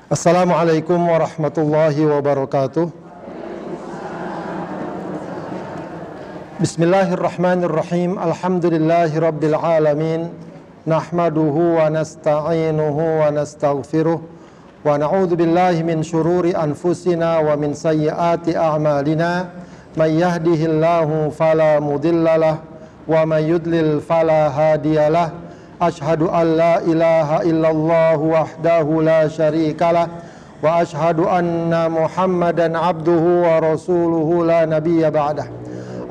Assalamualaikum warahmatullahi wabarakatuh. Bismillahirrahmanirrahim. Alhamdulillahi rabbil alamin. Nahmaduhu wa nasta'inuhu wa nastaghfiruh. Wa na'udzu billahi min syururi anfusina wa min sayyiati a'malina. May yahdihillahu fala mudhillalah wa may yudlil fala hadiyalah. Ashhadu an la ilaha illallah wahdahu la syarikalah wa ashhadu anna Muhammadan abduhu wa rasuluhu la nabiyya ba'dah.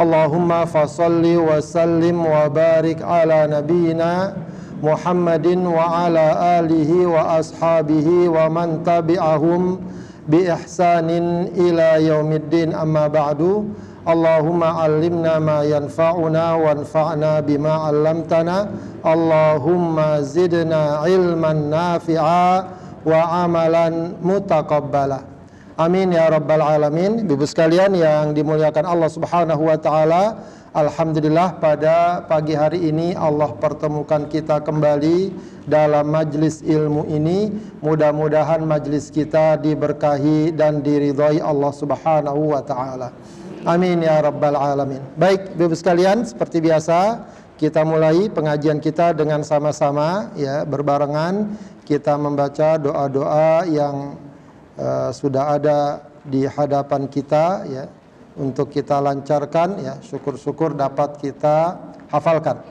Allahumma fasalli wa sallim wa barik ala nabiyyina Muhammadin wa ala alihi wa ashabihi wa man tabi'ahum bi ihsanin ila yaumiddin, amma ba'du. Allahumma allimna ma yanfa'una wanfa'na bima 'allamtana. Allahumma zidna ilman nafi'a wa amalan mutaqabbala. Amin ya rabbal alamin. Ibu sekalian yang dimuliakan Allah Subhanahu wa taala, alhamdulillah pada pagi hari ini Allah pertemukan kita kembali dalam majlis ilmu ini. Mudah-mudahan majlis kita diberkahi dan diridhai Allah Subhanahu wa taala. Amin ya rabbal alamin. Baik, Ibu sekalian, seperti biasa kita mulai pengajian kita dengan sama-sama ya, berbarengan kita membaca doa-doa yang sudah ada di hadapan kita ya, untuk kita lancarkan ya, syukur-syukur dapat kita hafalkan.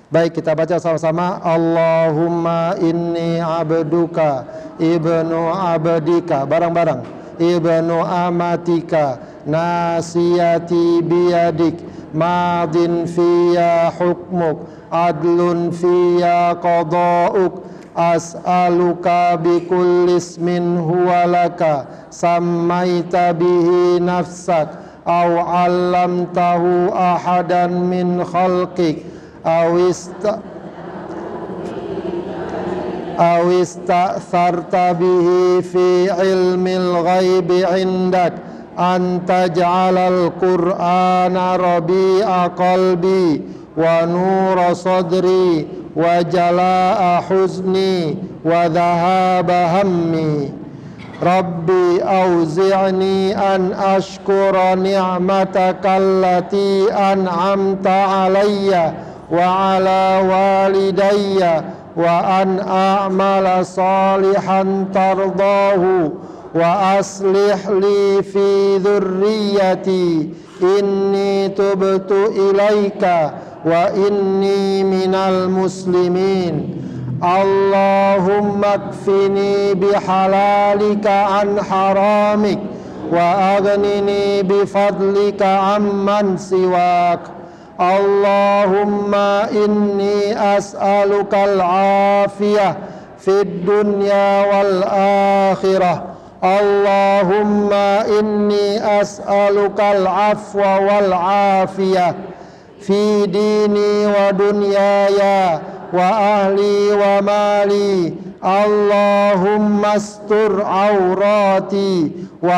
Baik, kita baca sama-sama. Allahumma inni abduka ibnu abdika, bareng-bareng, ibnu amatika nasiyati biyadik madin fiya hukmuk adlun fiya qada'uk as'aluka bikulli ismin huwa laka sammaita bihi nafsak aw 'allamtahu ahadan min khalqik aw ista'tharta bihi fi ilmil ghaibi 'indak an taj'alal qur'ana rabi'a qalbi wa nura sadri wa jalaa huzni wa dhahaba hammi. Rabbi auzi'ni an ashkura ni'mataka allati an'amta alayya wa ala walidayya wa an a'mala salihan tardahu wa aslih li fi dhurriyyati inni tubtu ilaika wa inni minal muslimin. Allahumma kfini bihalalika an haramik wa aghnini bifadlika amman siwak. Allahumma inni as'alukal afiyah fid dunya wal akhirah. Allahumma inni as'alukal afwa wal afiyah fi dini wa dunyaya wa ahli wa mali. Allahumma astur awrati wa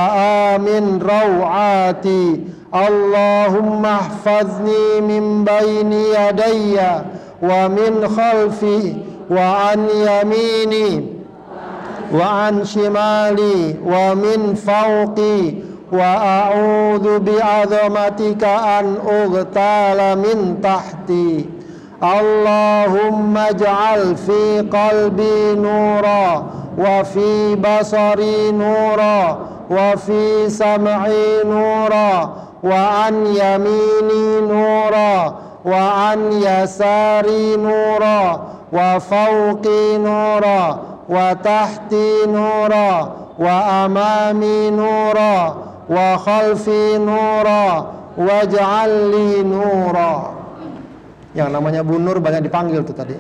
amin rawati. Allahumma ahfazni min bayni yadayya wa min khalfi wa an yamini wa an shimali wa min fawqi wa a'udzu bi'azamatika an ughtala min tahti. Allahumma ij'al fi qalbi nura wa fi basari nura wa fi sam'i nura wa an yamini nura wa an yasari nura wa fawqi nura wa tahti nura wa amami nura wa khalfi nura waj'al li nura. Yang namanya Bu Nur banyak dipanggil tuh tadi.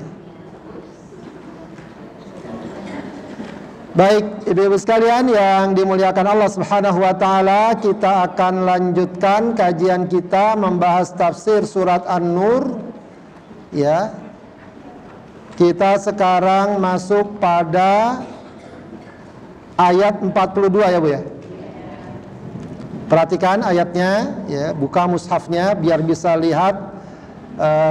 Baik, ibu-ibu sekalian yang dimuliakan Allah Subhanahu wa taala, kita akan lanjutkan kajian kita membahas tafsir surat An-Nur ya. Kita sekarang masuk pada ayat 42 ya Bu ya. Perhatikan ayatnya ya, buka mushafnya biar bisa lihat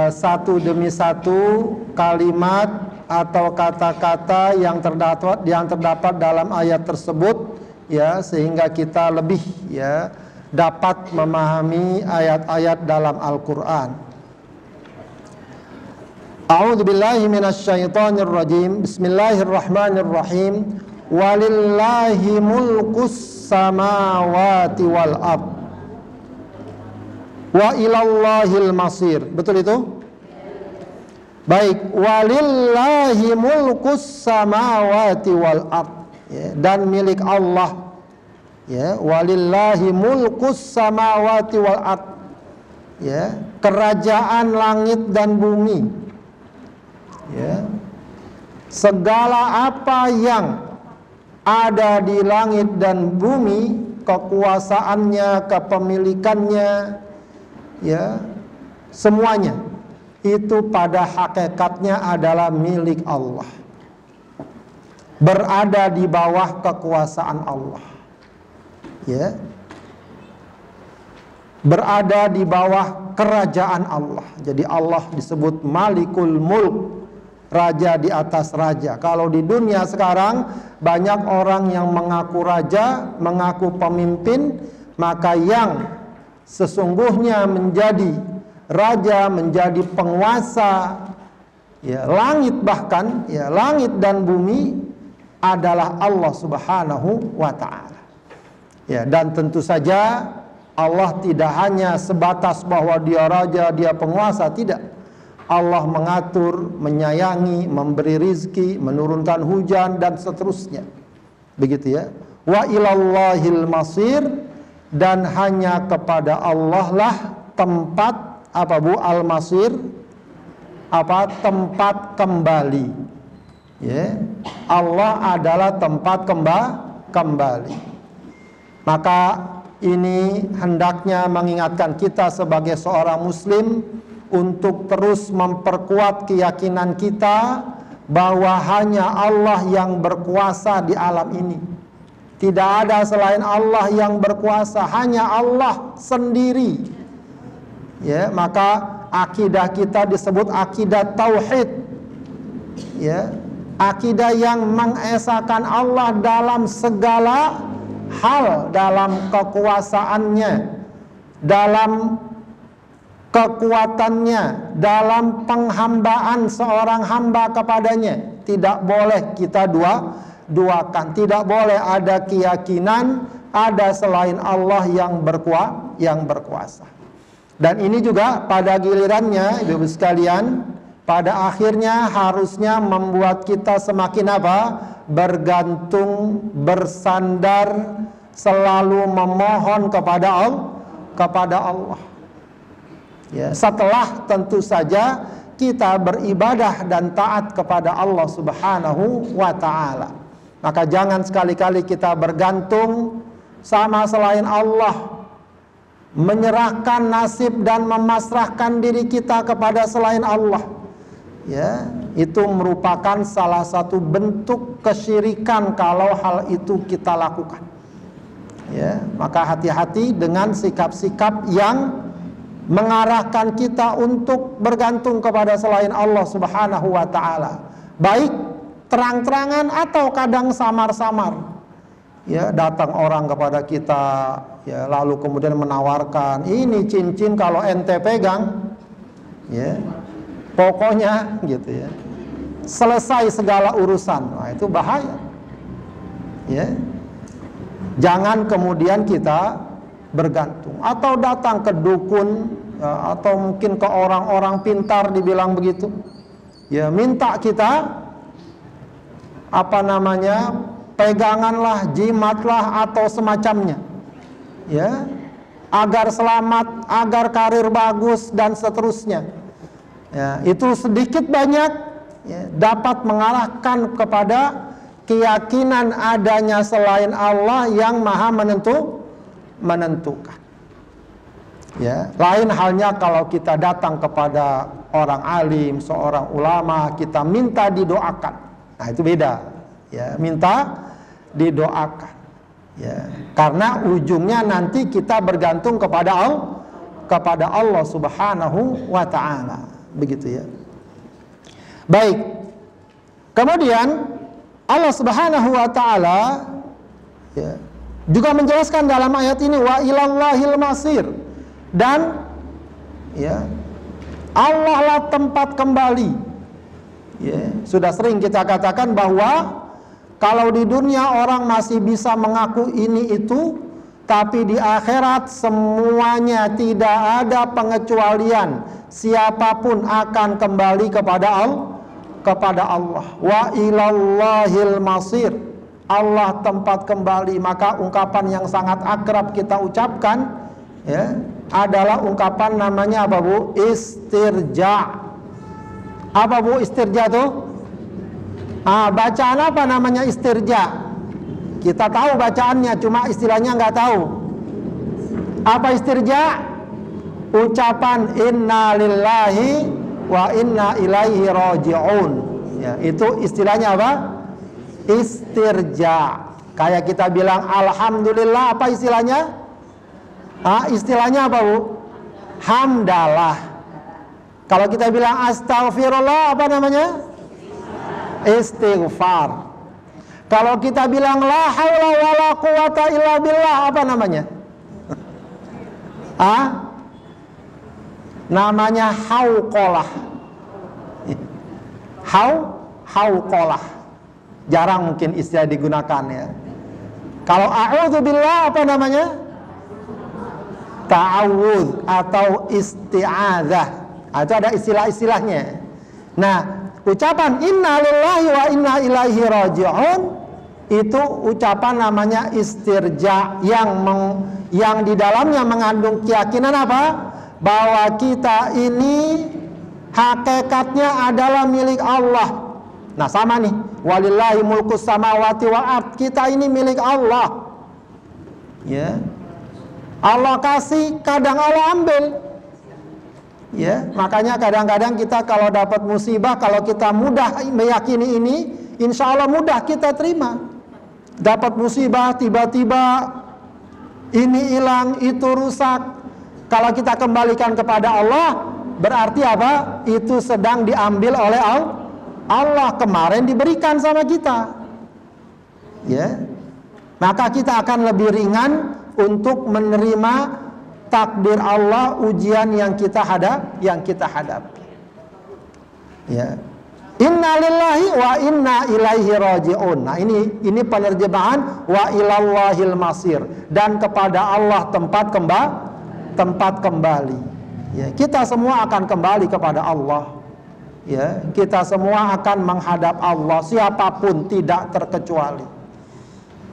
satu demi satu kalimat atau kata-kata yang terdapat dalam ayat tersebut, ya, sehingga kita lebih, ya, dapat memahami ayat-ayat dalam Al-Qur'an. A'udzubillahi minasyaitonir rajim. Bismillahirrahmanirrahim. Walillahi mulkus samawati wal ard. Wa ilallahil masir. Betul itu? Baik, walillahi mulkus samawati wal ard, ya, dan milik Allah, ya, walillahi mulkus samawati wal ard, ya, kerajaan langit dan bumi, ya, segala apa yang ada di langit dan bumi, kekuasaannya, kepemilikannya, ya, semuanya itu pada hakikatnya adalah milik Allah, berada di bawah kekuasaan Allah, ya, berada di bawah kerajaan Allah. Jadi Allah disebut Malikul Mulk, raja di atas raja. Kalau di dunia sekarang banyak orang yang mengaku raja, mengaku pemimpin, maka yang sesungguhnya menjadi raja, menjadi penguasa, ya, langit, bahkan, ya, langit dan bumi adalah Allah Subhanahu wa ta'ala. Ya, dan tentu saja Allah tidak hanya sebatas bahwa dia raja, dia penguasa, tidak. Allah mengatur, menyayangi, memberi rizki, menurunkan hujan, dan seterusnya. Begitu, ya. Wa ilallahil masir, dan hanya kepada Allah lah tempat, apa Bu, al-masir, apa, tempat kembali, ya. Allah adalah tempat kembali. Maka ini hendaknya mengingatkan kita sebagai seorang muslim untuk terus memperkuat keyakinan kita bahwa hanya Allah yang berkuasa di alam ini. Tidak ada selain Allah yang berkuasa, hanya Allah sendiri. Ya, maka akidah kita disebut akidah tauhid, ya, akidah yang mengesahkan Allah dalam segala hal, dalam kekuasaannya, dalam kekuatannya, dalam penghambaan seorang hamba kepadanya. Tidak boleh kita duakan, tidak boleh ada keyakinan ada selain Allah yang berkuasa. Dan ini juga pada gilirannya, Ibu sekalian, pada akhirnya harusnya membuat kita semakin apa? Bergantung, bersandar, selalu memohon kepada Allah. Ya, setelah tentu saja kita beribadah dan taat kepada Allah Subhanahu wa ta'ala. Maka jangan sekali-kali kita bergantung sama selain Allah, menyerahkan nasib dan memasrahkan diri kita kepada selain Allah. Ya, itu merupakan salah satu bentuk kesyirikan kalau hal itu kita lakukan. Ya, maka hati-hati dengan sikap-sikap yang mengarahkan kita untuk bergantung kepada selain Allah Subhanahu wa ta'ala, baik terang-terangan atau kadang samar-samar. Ya, datang orang kepada kita, ya, lalu kemudian menawarkan, ini cincin kalau ente pegang, ya, pokoknya gitu, ya, selesai segala urusan. Nah, itu bahaya. Ya, jangan kemudian kita bergantung atau datang ke dukun, ya, atau mungkin ke orang-orang pintar dibilang begitu, ya, minta kita peganganlah, jimatlah atau semacamnya, ya, agar selamat, agar karir bagus dan seterusnya. Ya, itu sedikit banyak, ya, dapat mengarahkan kepada keyakinan adanya selain Allah yang maha menentukan. Ya, lain halnya kalau kita datang kepada orang alim, seorang ulama, kita minta didoakan. Nah, itu beda. Ya, minta didoakan. Ya, karena ujungnya nanti kita bergantung kepada Allah Subhanahu wa ta'ala. Begitu, ya. Baik. Kemudian Allah Subhanahu wa taala ya, juga menjelaskan dalam ayat ini wa ilallahil masir, dan ya, Allah lah tempat kembali. Ya, sudah sering kita katakan bahwa kalau di dunia orang masih bisa mengaku ini itu, tapi di akhirat semuanya tidak ada pengecualian. Siapapun akan kembali kepada Allah. Wa ilallahil masir, Allah tempat kembali. Maka ungkapan yang sangat akrab kita ucapkan ya, adalah ungkapan namanya apa Bu? Istirja. Apa Bu istirja tuh? Bacaan apa namanya istirja? Kita tahu bacaannya, cuma istilahnya nggak tahu. Apa istirja? Ucapan inna lillahi wa inna ilaihi raji'un. Ya, itu istilahnya apa? Istirja. Kayak kita bilang alhamdulillah, apa istilahnya? Istilahnya apa Bu? Hamdalah. Kalau kita bilang astagfirullah, apa namanya? Istighfar. Kalau kita bilang la haula wala quwata illa billah, apa namanya? Namanya hauqalah. Hauqalah. Jarang mungkin istilah digunakan ya. Kalau a'udzubillah, apa namanya? Ta'awudz atau isti'adzah. Itu ada istilah-istilahnya. Nah, ucapan inna lillahi wa inna ilaihi raji'un itu ucapan namanya istirja, yang di dalamnya mengandung keyakinan apa? Bahwa kita ini hakikatnya adalah milik Allah. Nah, sama nih, walillahi mulkus samawati wal ard, kita ini milik Allah. Ya. Allah kasih, kadang Allah ambil. Ya, makanya kadang-kadang kita kalau dapat musibah, kalau kita mudah meyakini ini, insya Allah mudah kita terima. Dapat musibah tiba-tiba ini hilang, itu rusak. Kalau kita kembalikan kepada Allah, berarti apa? Itu sedang diambil oleh Allah, kemarin diberikan sama kita. Ya, maka kita akan lebih ringan untuk menerima takdir Allah, ujian yang kita hadapi. Ya. Inna lillahi wa inna ilaihi raji'un. Nah, ini penerjemahan wa ilallahil masir, dan kepada Allah tempat kembali. Ya, kita semua akan kembali kepada Allah. Ya, kita semua akan menghadap Allah, siapapun tidak terkecuali.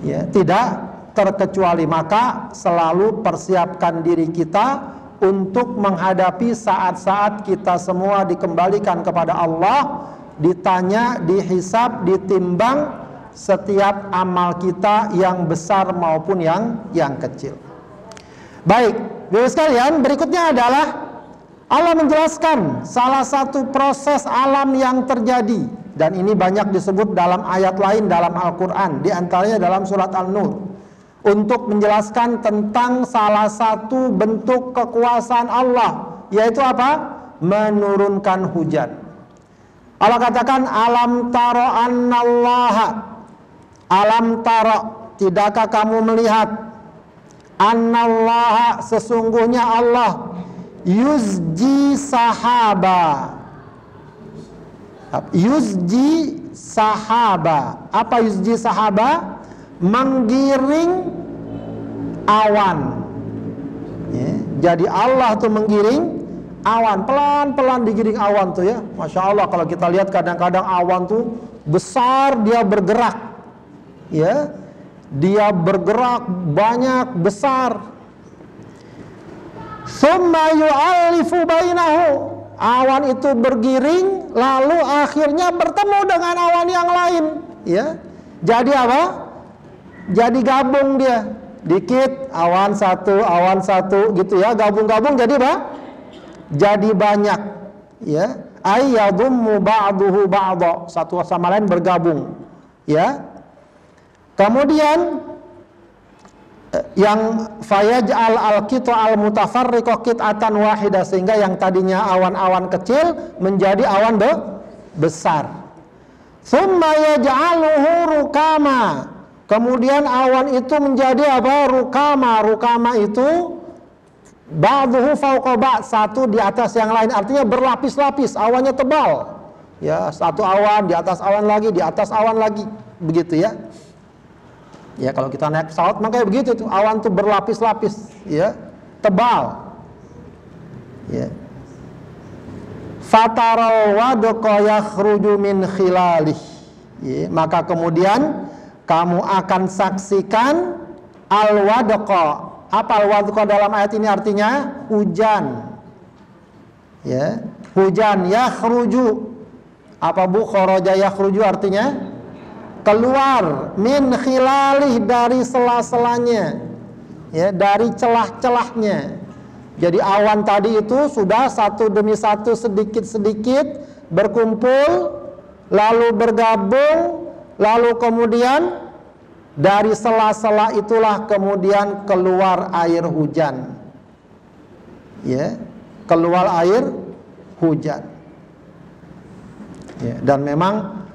Ya, tidak terkecuali. Maka selalu persiapkan diri kita untuk menghadapi saat-saat kita semua dikembalikan kepada Allah, ditanya, dihisab, ditimbang setiap amal kita yang besar maupun yang kecil. Baik, Bapak sekalian, berikutnya adalah Allah menjelaskan salah satu proses alam yang terjadi, dan ini banyak disebut dalam ayat lain dalam Al-Quran, di antaranya dalam surat An-Nur, untuk menjelaskan tentang salah satu bentuk kekuasaan Allah, yaitu apa? Menurunkan hujan. Allah katakan alam taro annallaha, alam taro, tidakkah kamu melihat, annallaha, sesungguhnya Allah, yuzji sahaba, yuzji sahaba. Apa yuzji sahaba? Menggiring awan. Ya, jadi Allah tuh menggiring awan, pelan-pelan digiring awan tuh ya. Masya Allah, kalau kita lihat kadang-kadang awan tuh besar, dia bergerak. Ya, dia bergerak banyak, besar. Summa yu'allifu bainahu, awan itu bergiring, lalu akhirnya bertemu dengan awan yang lain. Ya, jadi apa? Jadi gabung dia, dikit awan satu gitu ya, gabung-gabung jadi apa? Jadi banyak. Ya, ayyadummu ba'duhu ba'da, satu sama lain bergabung. Ya. Kemudian yang fayaj'al al-qita al-mutafarriqa qit'atan wahidah, sehingga yang tadinya awan-awan kecil menjadi awan besar. Tsumma yaj'aluhu rukama. Kemudian awan itu menjadi apa? Rukama. Rukama itu ba'duhu fawqa ba'd, satu di atas yang lain, artinya berlapis-lapis, awannya tebal. Ya, satu awan di atas awan lagi, di atas awan lagi, begitu ya. Ya, kalau kita naik pesawat makanya begitu tuh, awan tuh berlapis-lapis, ya, tebal. Ya. Fataral wadqa yakhruju min khilalih. Ya, maka kemudian kamu akan saksikan al-wadqa. Apa al-wadqa dalam ayat ini artinya? Hujan. Ya, hujan. Yakhruju. Apa bu? Kharaja yakhruju artinya keluar. Min khilalih, dari sela-selanya. Ya, dari celah-celahnya. Jadi awan tadi itu sudah satu demi satu, sedikit-sedikit berkumpul, lalu bergabung, lalu kemudian dari sela-sela itulah kemudian keluar air hujan. Ya, keluar air hujan. Ya, dan memang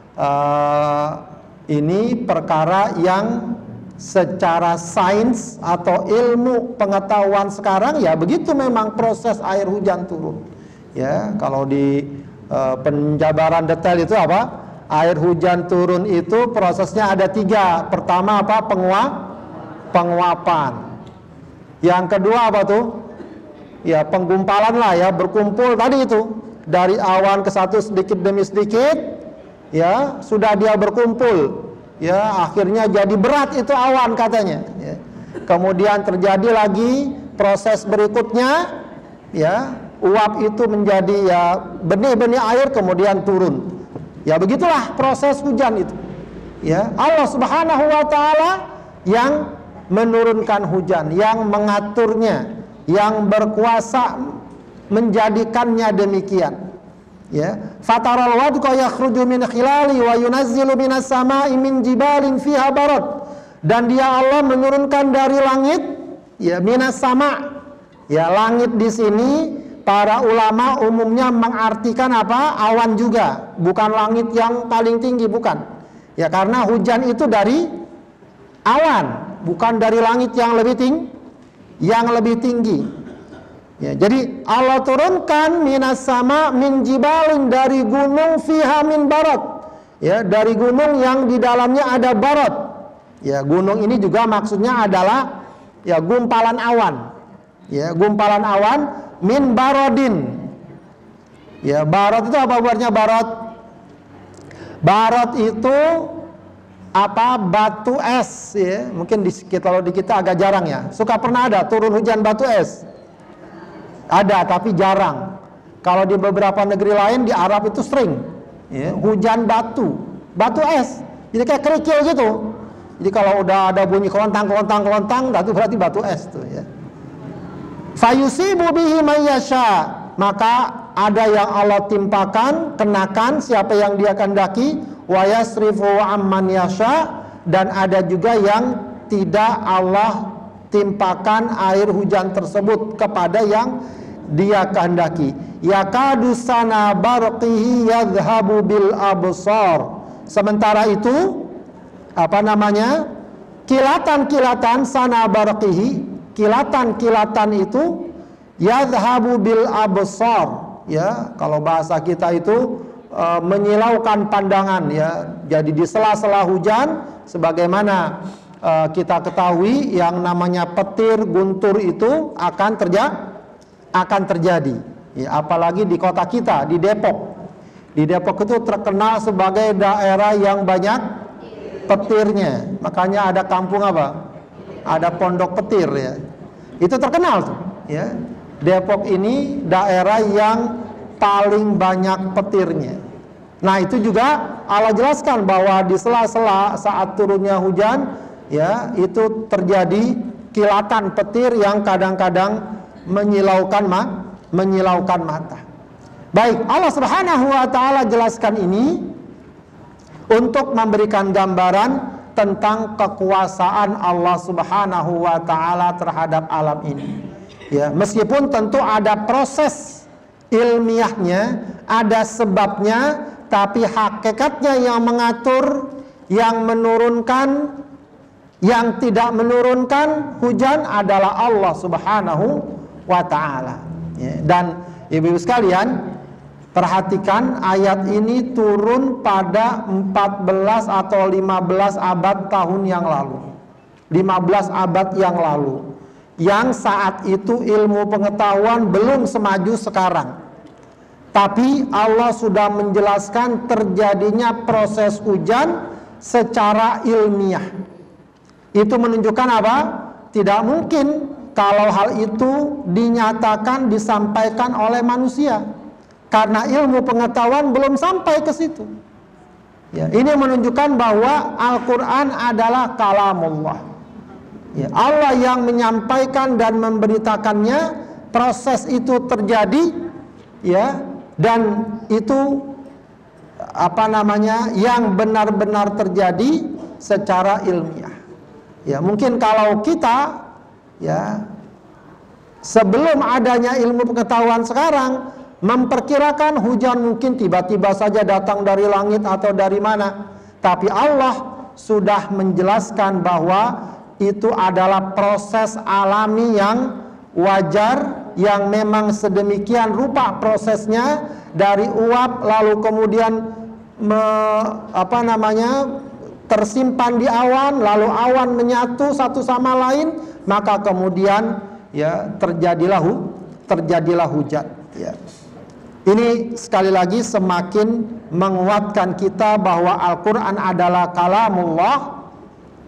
ini perkara yang secara sains atau ilmu pengetahuan sekarang ya begitu memang proses air hujan turun. Ya, kalau di penjabaran detail itu apa? Air hujan turun itu prosesnya ada 3. Pertama apa? Penguapan. Yang kedua apa tuh? Ya, penggumpalan lah ya, berkumpul tadi itu. Dari awan ke satu sedikit demi sedikit, ya, sudah dia berkumpul. Ya, akhirnya jadi berat itu awan katanya. Ya. Kemudian terjadi lagi proses berikutnya, ya, uap itu menjadi ya benih-benih air kemudian turun. Ya, begitulah proses hujan itu. Ya, Allah Subhanahu wa taala yang menurunkan hujan, yang mengaturnya, yang berkuasa menjadikannya demikian. Ya, fataral wadqa yakhruju min khilali wa yunazzilu minas sama'i min jibalin fiha barad. Dan dia Allah menurunkan dari langit, ya, minas sama. Ya, langit di sini para ulama umumnya mengartikan apa? Awan juga, bukan langit yang paling tinggi, bukan. Ya, karena hujan itu dari awan, bukan dari langit yang lebih tinggi. Ya, jadi Allah turunkan minas sama min jibalin, dari gunung fiha min barat. Ya, dari gunung yang di dalamnya ada barat. Ya, gunung ini juga maksudnya adalah ya gumpalan awan. Ya, gumpalan awan min barodin. Ya, barat itu apa buatnya barat? Barat itu apa? Batu es ya. Mungkin kalau di kita agak jarang ya. Suka pernah ada turun hujan batu es. Ada tapi jarang. Kalau di beberapa negeri lain di Arab itu sering ya, hujan batu es. Jadi kayak kerikil gitu. Jadi kalau udah ada bunyi kelontang, itu berarti batu es tuh ya. Fayusibu bihi may yasha, maka ada yang Allah timpakan, kenakan siapa yang dia kehendaki, wa yasrifu amman yasha, dan ada juga yang tidak Allah timpakan air hujan tersebut kepada yang dia kehendaki. Yakadu sana barqihi yadhhabu bil absar. Sementara itu apa namanya? Kilatan-kilatan sana barqihi, kilatan-kilatan itu yadhhabu bil absar. Ya, kalau bahasa kita itu menyilaukan pandangan ya. Jadi di sela-sela hujan sebagaimana kita ketahui yang namanya petir, guntur itu akan terjadi. Ya, apalagi di kota kita, di Depok. Di Depok itu terkenal sebagai daerah yang banyak petirnya. Makanya ada kampung apa? Ada pondok petir ya. Itu terkenal tuh, ya. Depok ini daerah yang paling banyak petirnya. Nah, itu juga Allah jelaskan bahwa di sela-sela saat turunnya hujan, ya, itu terjadi kilatan petir yang kadang-kadang menyilaukan mata. Baik, Allah Subhanahu wa taala jelaskan ini untuk memberikan gambaran tentang kekuasaan Allah Subhanahu wa taala terhadap alam ini. Ya, meskipun tentu ada proses ilmiahnya, ada sebabnya, tapi hakikatnya yang mengatur, yang menurunkan, yang tidak menurunkan hujan adalah Allah Subhanahu wa ta'ala. Dan ibu-ibu sekalian, perhatikan ayat ini turun pada 14 atau 15 abad tahun yang lalu. 15 abad yang lalu. Yang saat itu ilmu pengetahuan belum semaju sekarang. Tapi Allah sudah menjelaskan terjadinya proses hujan secara ilmiah. Itu menunjukkan apa? Tidak mungkin kalau hal itu dinyatakan, disampaikan oleh manusia. Karena ilmu pengetahuan belum sampai ke situ. Ya, ini menunjukkan bahwa Al-Quran adalah kalamullah. Ya, Allah yang menyampaikan dan memberitakannya, proses itu terjadi, ya, dan itu yang benar-benar terjadi secara ilmiah. Ya, mungkin kalau kita, ya, sebelum adanya ilmu pengetahuan sekarang, memperkirakan hujan mungkin tiba-tiba saja datang dari langit atau dari mana. Tapi Allah sudah menjelaskan bahwa itu adalah proses alami yang wajar, yang memang sedemikian rupa prosesnya, dari uap lalu kemudian tersimpan di awan, lalu awan menyatu satu sama lain, maka kemudian ya terjadilah hujan. Ya. Ini sekali lagi semakin menguatkan kita bahwa Al-Quran adalah kalamullah.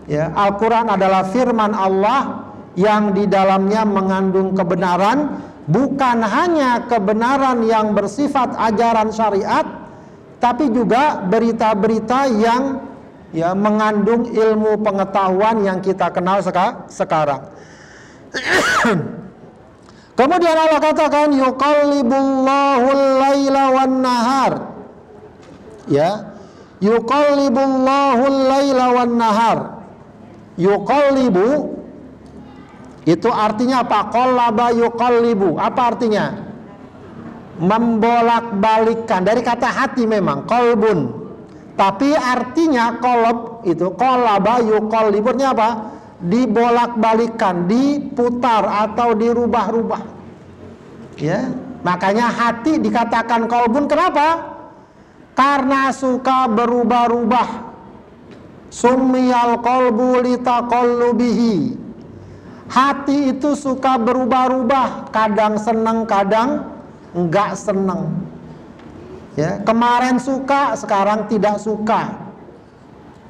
Ya, Al-Quran adalah firman Allah yang di dalamnya mengandung kebenaran, bukan hanya kebenaran yang bersifat ajaran syariat, tapi juga berita-berita yang ya mengandung ilmu pengetahuan yang kita kenal sekarang. Kemudian Allah katakan yuqallibullahul laila wan nahar. Ya. Yuqallibullahul laila wan nahar. Yuqallibu itu artinya apa? Qallaba yuqallibu. Apa artinya? Membolak-balikkan. Dari kata hati memang, qalbun. Tapi artinya qalb itu qallaba yuqallibu artinya apa? Dibolak-balikkan, diputar atau dirubah-rubah. Ya, makanya hati dikatakan qalbun. Kenapa? Karena suka berubah-ubah. Summiyal qalbu litaqallubihi. Hati itu suka berubah-ubah, kadang senang, kadang enggak senang. Ya, kemarin suka, sekarang tidak suka.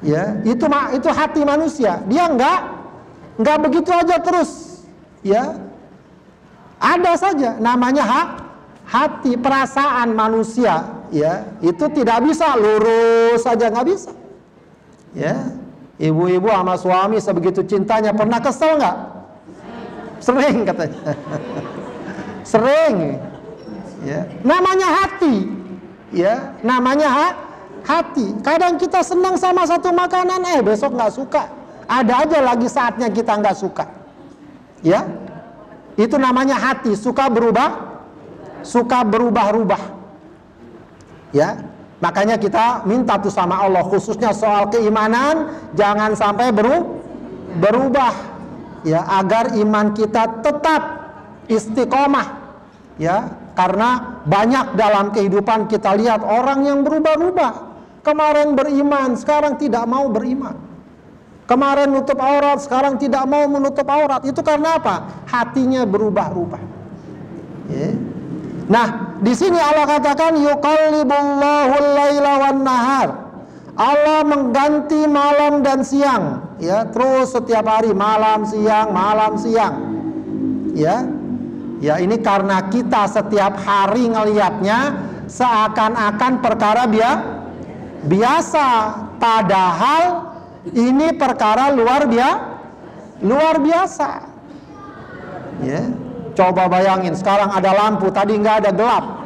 Ya, itu hati manusia. Dia enggak begitu aja terus. Ya. Ada saja namanya hati, perasaan manusia, ya. Itu tidak bisa lurus saja, enggak bisa. Ya, ibu-ibu sama suami sebegitu cintanya pernah kesel nggak? Sering katanya. Sering. Ya, namanya hati. Ya, namanya hati. Kadang kita senang sama satu makanan, besok nggak suka. Ada aja lagi saatnya kita nggak suka. Ya, itu namanya hati, suka berubah-ubah. Ya. Makanya kita minta tuh sama Allah, khususnya soal keimanan, jangan sampai berubah, ya, agar iman kita tetap istiqomah, ya, karena banyak dalam kehidupan kita lihat orang yang berubah-ubah. Kemarin beriman, sekarang tidak mau beriman. Kemarin nutup aurat, sekarang tidak mau menutup aurat. Itu karena apa? Hatinya berubah-ubah. Ya. Nah, di sini Allah katakan yuqallibullahul laila wan nahar. Allah mengganti malam dan siang, ya, terus setiap hari malam siang. Ya. Ya, ini karena kita setiap hari ngelihatnya seakan-akan perkara biasa, padahal ini perkara luar biasa. Ya. Coba bayangin, sekarang ada lampu, tadi nggak ada, gelap.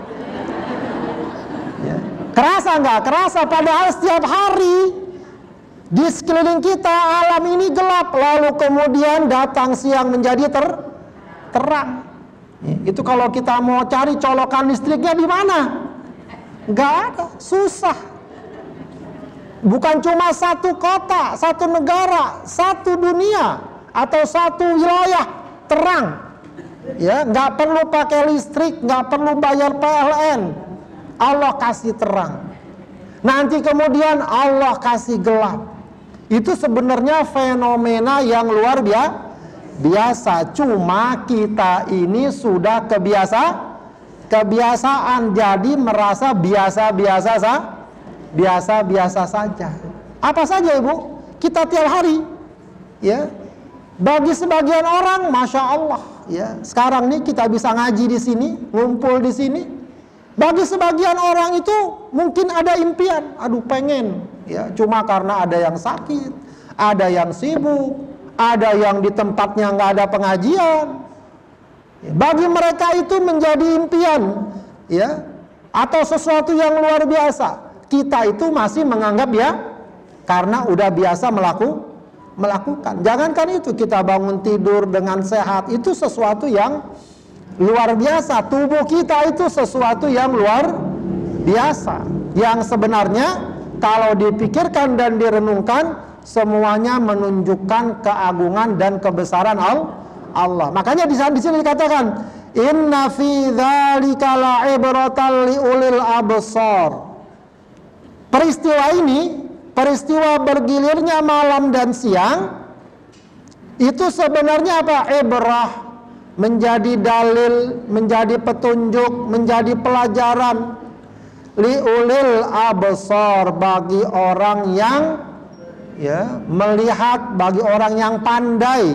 Ya. Kerasa nggak? Kerasa, padahal setiap hari di sekeliling kita alam ini gelap, lalu kemudian datang siang menjadi terang. Ya. Itu kalau kita mau cari colokan listriknya di mana? Nggak ada, susah. Bukan cuma satu kota, satu negara, satu dunia, atau satu wilayah terang. Ya, nggak perlu pakai listrik, nggak perlu bayar PLN. Allah kasih terang. Nanti kemudian Allah kasih gelap. Itu sebenarnya fenomena yang luar biasa. Cuma kita ini sudah kebiasaan, jadi merasa biasa saja. Apa saja Ibu? Kita tiap hari, ya. Bagi sebagian orang, masya Allah, ya. Sekarang nih kita bisa ngaji di sini, ngumpul di sini. Bagi sebagian orang itu mungkin ada impian, aduh pengen, ya. Cuma karena ada yang sakit, ada yang sibuk, ada yang di tempatnya nggak ada pengajian. Bagi mereka itu menjadi impian, ya, atau sesuatu yang luar biasa. Kita itu masih menganggap ya, karena udah biasa melakukan. Jangankan itu, kita bangun tidur dengan sehat, itu sesuatu yang luar biasa. Tubuh kita itu sesuatu yang luar biasa, yang sebenarnya kalau dipikirkan dan direnungkan, semuanya menunjukkan keagungan dan kebesaran Allah. Makanya di sini dikatakan, inna fi dzalika la'ibratan liulil absar. Peristiwa ini, peristiwa bergilirnya malam dan siang, itu sebenarnya apa? Ibrah, menjadi dalil, menjadi petunjuk, menjadi pelajaran. Liulil absar, bagi orang yang ya, melihat, bagi orang yang pandai,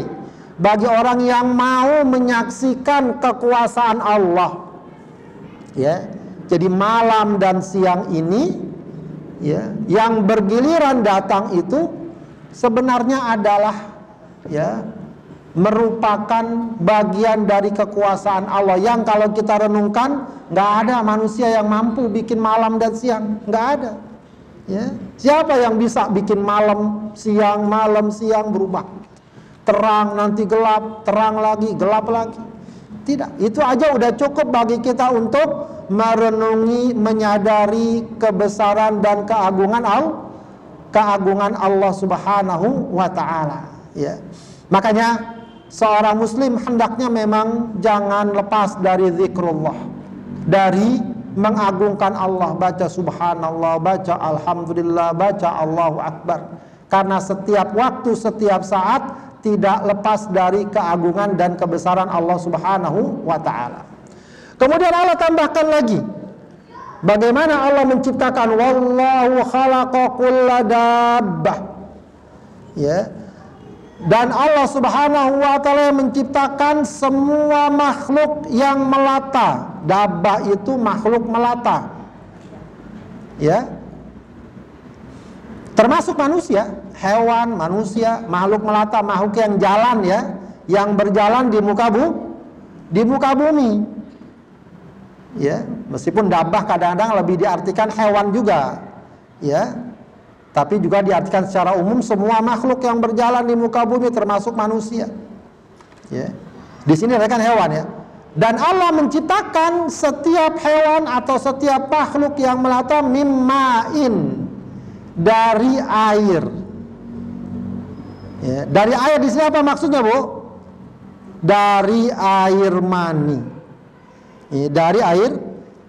bagi orang yang mau menyaksikan kekuasaan Allah. Ya, jadi malam dan siang ini, ya, yang bergiliran datang itu sebenarnya adalah ya, merupakan bagian dari kekuasaan Allah yang kalau kita renungkan, nggak ada manusia yang mampu bikin malam dan siang, nggak ada. Ya, siapa yang bisa bikin malam siang berubah? Terang nanti gelap, terang lagi, gelap lagi. Tidak, itu aja udah cukup bagi kita untuk merenungi, menyadari kebesaran dan keagungan Allah Subhanahu wa ta'ala, ya. Makanya seorang muslim hendaknya memang jangan lepas dari zikrullah, dari mengagungkan Allah, baca subhanallah, baca alhamdulillah, baca Allahu akbar. Karena setiap waktu, setiap saat tidak lepas dari keagungan dan kebesaran Allah Subhanahu wa ta'ala. Kemudian Allah tambahkan lagi, bagaimana Allah menciptakan, wallahu khalaqa kulla dabbah, ya. Dan Allah Subhanahu wa ta'ala menciptakan semua makhluk yang melata. Dabbah itu makhluk melata, ya, termasuk manusia, hewan, manusia, makhluk melata, makhluk yang jalan, ya, yang berjalan di muka bumi. Ya, meskipun dabbah kadang-kadang lebih diartikan hewan juga, ya, tapi juga diartikan secara umum semua makhluk yang berjalan di muka bumi termasuk manusia. Ya, di sini adakan hewan, ya. Dan Allah menciptakan setiap hewan atau setiap makhluk yang melata mimma'in, dari air. Ya, dari air di sini apa maksudnya, Bu? Dari air mani. Ya, dari air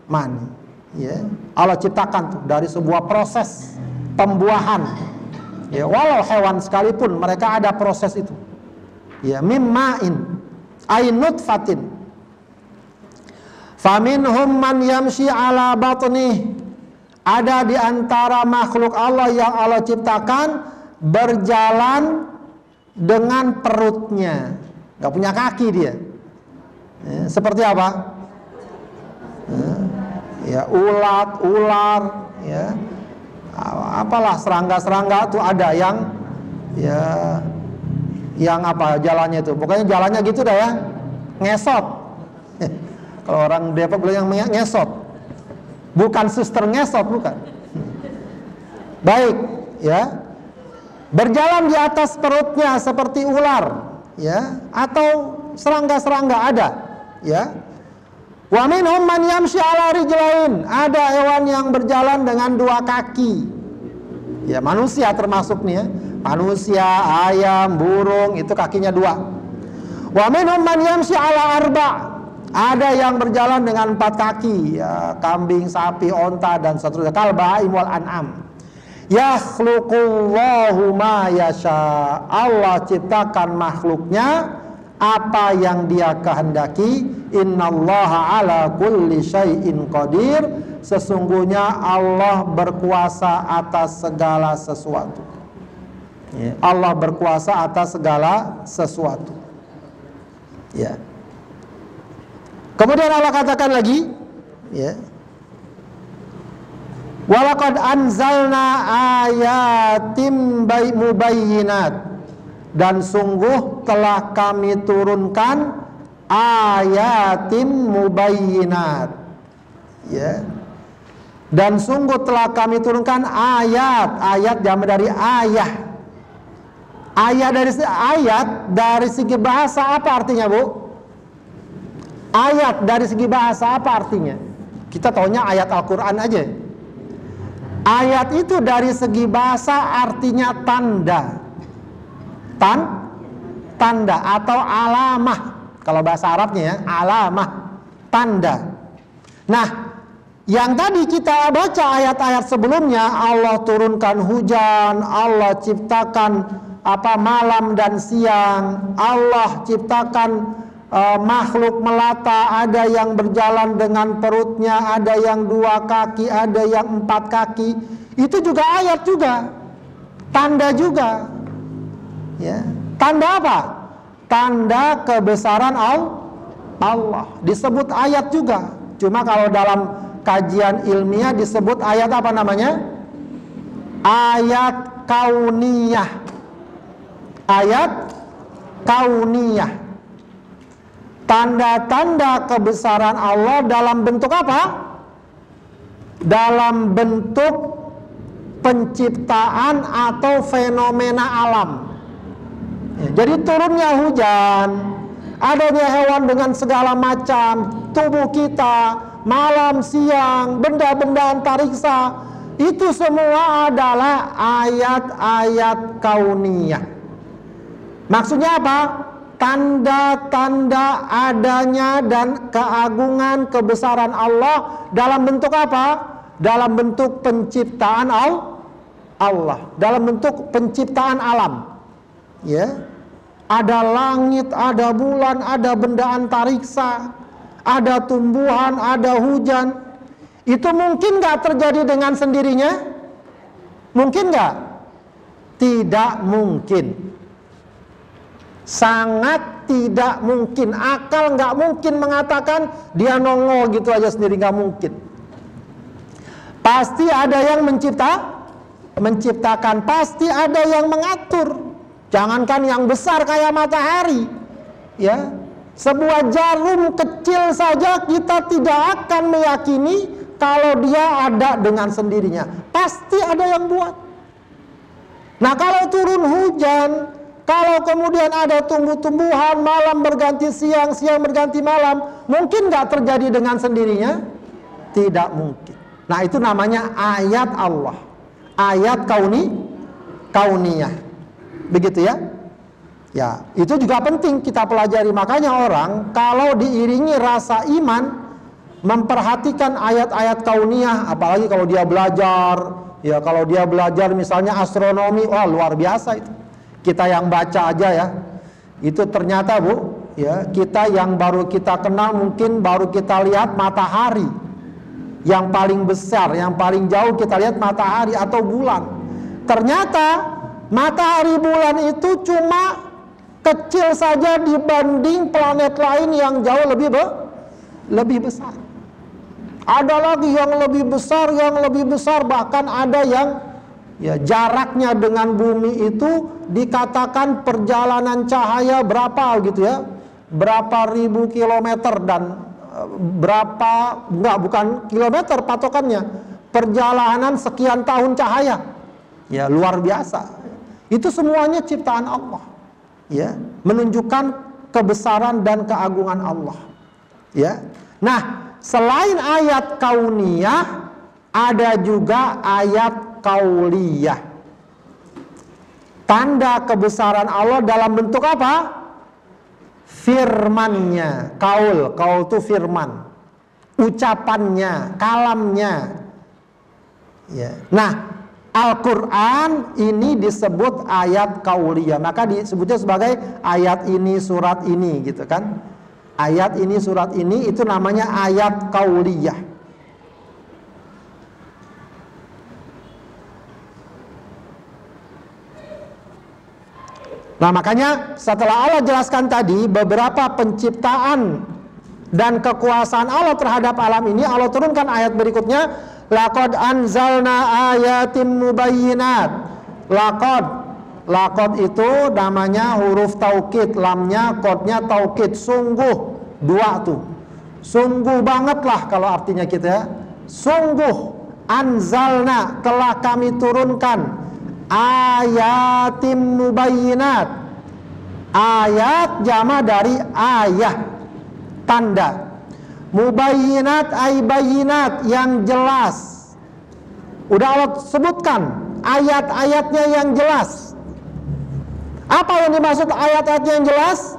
mani. Ya, Allah ciptakan tuh dari sebuah proses pembuahan. Ya, walau hewan sekalipun mereka ada proses itu. Ya, mimma'in, ainutfatin. Faminhum man yamshi ala batnih. Ada di antara makhluk Allah yang Allah ciptakan berjalan dengan perutnya, nggak punya kaki dia. Ya, seperti apa? Ya, ulat, ular, ya, apalah serangga-serangga tuh ada yang, ya, yang apa jalannya itu? Pokoknya jalannya gitu dah, ya, ngesot. Kalau orang Depok bilang yang ngesot. Bukan suster ngesot, bukan. Baik, ya. Berjalan di atas perutnya seperti ular, ya, atau serangga-serangga ada, ya. Wa minhum man yamshi ala rijlain. Ada hewan yang berjalan dengan 2 kaki. Ya, manusia termasuk nih ya. Manusia, ayam, burung itu kakinya 2. Wa minhum man yamshi ala arba. Ada yang berjalan dengan 4 kaki, ya, kambing, sapi, onta dan seterusnya. Kal bahaim wal an'am. Yakhluqullahu ma yasha. Allah ciptakan makhluknya apa yang Dia kehendaki. Innallaha ala kulli syai'in qadir. Sesungguhnya Allah berkuasa atas segala sesuatu. Ya, Allah berkuasa atas segala sesuatu. Ya. Kemudian Allah katakan lagi, ya. Walaqad anzalna ayatim mubayyinat. Dan sungguh telah kami turunkan ayatim mubayyinat. Ya. Dan sungguh telah kami turunkan ayat jama dari ayah. Ayat dari segi bahasa apa artinya, Bu? Ayat dari segi bahasa apa artinya? Kita taunya ayat Al-Quran aja. Ayat itu dari segi bahasa artinya tanda. Tanda atau alamah. Kalau bahasa Arabnya ya, alamah, tanda. Nah, yang tadi kita baca ayat-ayat sebelumnya, Allah turunkan hujan, Allah ciptakan malam dan siang, Allah ciptakan makhluk melata, ada yang berjalan dengan perutnya, ada yang 2 kaki, ada yang 4 kaki. Itu juga ayat juga, tanda juga. Ya. Tanda apa? Tanda kebesaran Allah. Disebut ayat juga. Cuma kalau dalam kajian ilmiah disebut ayat apa namanya? Ayat kauniyah. Ayat kauniyah. Tanda-tanda kebesaran Allah dalam bentuk apa? Dalam bentuk penciptaan atau fenomena alam. Ya, jadi turunnya hujan, adanya hewan dengan segala macam, tubuh kita, malam, siang, benda-benda antariksa, itu semua adalah ayat-ayat kauniyah. Maksudnya apa? Tanda-tanda adanya dan keagungan kebesaran Allah dalam bentuk apa? Dalam bentuk penciptaan Allah, dalam bentuk penciptaan alam. Ya. Ada langit, ada bulan, ada benda antariksa, ada tumbuhan, ada hujan. Itu mungkin gak terjadi dengan sendirinya? Mungkin gak? Tidak mungkin. Sangat tidak mungkin. Akal nggak mungkin mengatakan dia nongol gitu aja sendiri, nggak mungkin. Pasti ada yang menciptakan, pasti ada yang mengatur. Jangankan yang besar kayak matahari, ya, sebuah jarum kecil saja kita tidak akan meyakini kalau dia ada dengan sendirinya. Pasti ada yang buat. Nah, kalau turun hujan, kalau kemudian ada tumbuh-tumbuhan, malam berganti siang, siang berganti malam, mungkin nggak terjadi dengan sendirinya? Tidak mungkin. Nah, itu namanya ayat Allah, ayat kauniyah, begitu ya? Ya, itu juga penting kita pelajari. Makanya orang kalau diiringi rasa iman, memperhatikan ayat-ayat kauniyah, apalagi kalau dia belajar, ya kalau dia belajar misalnya astronomi, wah luar biasa itu. Kita yang baca aja ya, itu ternyata Bu, ya kita yang baru kita kenal mungkin baru kita lihat matahari yang paling besar, yang paling jauh kita lihat matahari atau bulan. Ternyata matahari bulan itu cuma kecil saja dibanding planet lain yang jauh lebih besar. Ada lagi yang lebih besar, bahkan ada yang ya jaraknya dengan bumi itu dikatakan perjalanan cahaya berapa gitu ya, berapa ribu kilometer dan bukan kilometer patokannya, perjalanan sekian tahun cahaya. Ya luar biasa. Itu semuanya ciptaan Allah. Ya, menunjukkan kebesaran dan keagungan Allah. Ya. Nah, selain ayat kauniyah, ada juga ayat kauliyah. Tanda kebesaran Allah dalam bentuk apa? Firmannya. Kaul itu firman. Ucapannya, kalamnya. Ya. Nah, Al-Quran ini disebut ayat kauliyah. Maka disebutnya sebagai ayat ini, surat ini, gitu kan. Ayat ini, surat ini, itu namanya ayat kauliyah. Nah, makanya setelah Allah jelaskan tadi beberapa penciptaan dan kekuasaan Allah terhadap alam ini, Allah turunkan ayat berikutnya, laqad anzalna ayatin mubayyinat. Laqad itu namanya huruf taukid, lamnya, kodnya taukid, sungguh, dua tuh. Sungguh banget lah kalau artinya kita ya. Sungguh, anzalna, telah kami turunkan ayatin mubayyinat. Ayat jama dari ayah, tanda. Mubayyinat ay bayyinat, yang jelas. Udah Allah sebutkan ayat-ayatnya yang jelas. Apa yang dimaksud ayat-ayatnya yang jelas?